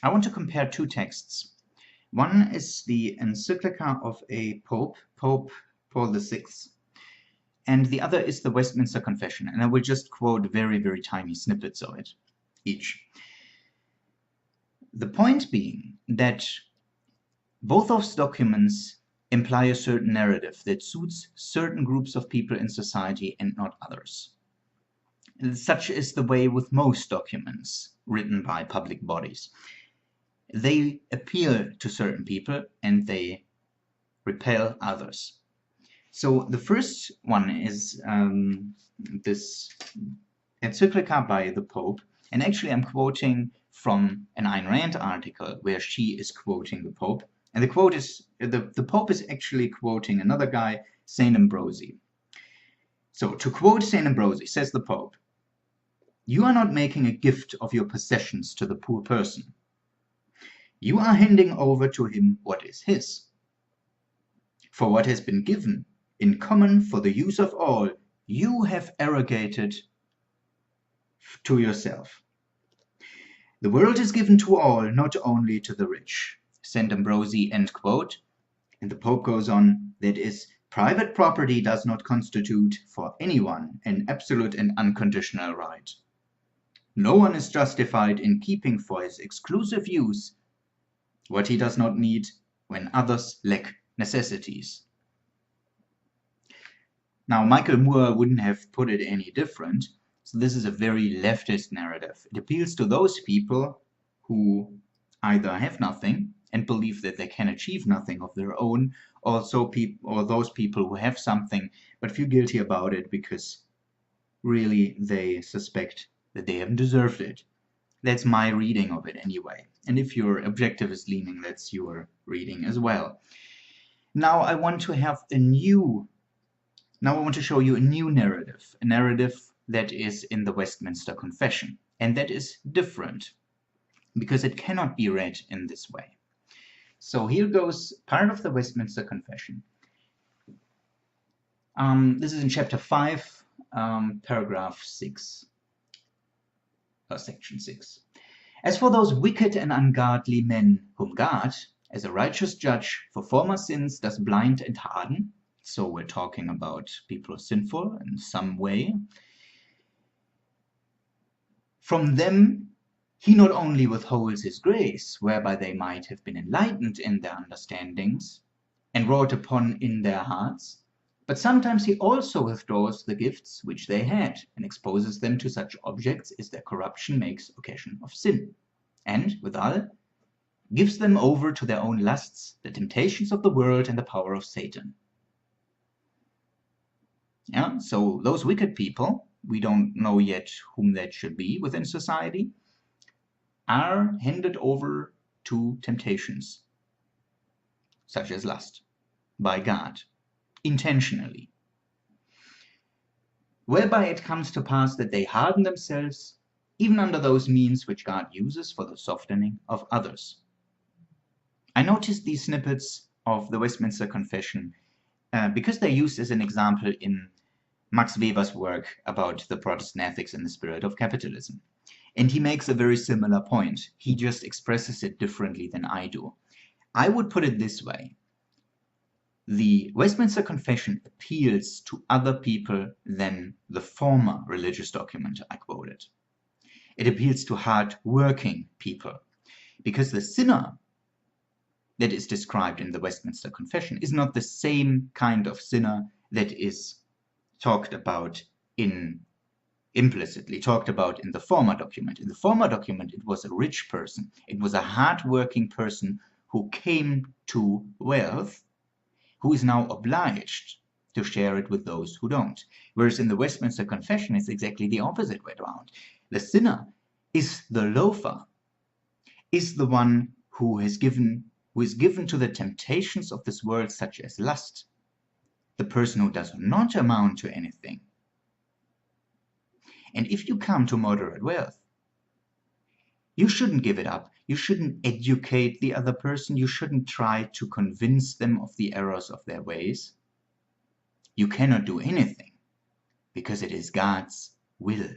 I want to compare two texts. One is the encyclica of a Pope, Pope Paul VI, and the other is the Westminster Confession, and I will just quote very, very tiny snippets of it each. The point being that both those documents imply a certain narrative that suits certain groups of people in society and not others. Such is the way with most documents written by public bodies. They appeal to certain people and they repel others. So the first one is this encyclica by the Pope, and actually I'm quoting from an Ayn Rand article where she is quoting the Pope, and the quote is, the Pope is actually quoting another guy, St. Ambrosi. So to quote St. Ambrosi, says the Pope, "You are not making a gift of your possessions to the poor person. You are handing over to him what is his. For what has been given in common for the use of all, you have arrogated to yourself. The world is given to all, not only to the rich." St. Ambrosi, end quote. And the Pope goes on, that is, private property does not constitute for anyone an absolute and unconditional right. No one is justified in keeping for his exclusive use what he does not need when others lack necessities. Now, Michael Moore wouldn't have put it any different. So this is a very leftist narrative. It appeals to those people who either have nothing and believe that they can achieve nothing of their own, or those people who have something but feel guilty about it because really they suspect that they haven't deserved it. That's my reading of it anyway. And if you're objectivist leaning, that's your reading as well. Now I want to show you a new narrative, a narrative that is in the Westminster Confession, and that is different because it cannot be read in this way. So here goes part of the Westminster Confession. This is in chapter 5, paragraph 6, or section 6. "As for those wicked and ungodly men whom God, as a righteous judge for former sins, does blind and harden," so we're talking about people who are sinful in some way, "from them he not only withholds his grace, whereby they might have been enlightened in their understandings and wrought upon in their hearts, but sometimes he also withdraws the gifts which they had, and exposes them to such objects as their corruption makes occasion of sin, and, withal, gives them over to their own lusts, the temptations of the world, and the power of Satan." Yeah, so those wicked people, we don't know yet whom that should be within society, are handed over to temptations, such as lust, by God, intentionally, whereby it comes to pass that they harden themselves even under those means which God uses for the softening of others. I noticed these snippets of the Westminster Confession because they're used as an example in Max Weber's work about the Protestant ethics in the spirit of capitalism. And he makes a very similar point. He just expresses it differently than I do. I would put it this way. The Westminster Confession appeals to other people than the former religious document I quoted. It appeals to hard-working people, because the sinner that is described in the Westminster Confession is not the same kind of sinner that is implicitly talked about in the former document. In the former document, it was a rich person. It was a hard-working person who came to wealth, who is now obliged to share it with those who don't. Whereas in the Westminster Confession, it's exactly the opposite way around. The sinner is the loafer, is the one who is given to the temptations of this world, such as lust, the person who does not amount to anything. And if you come to moderate wealth, you shouldn't give it up. You shouldn't educate the other person. You shouldn't try to convince them of the errors of their ways. You cannot do anything because it is God's will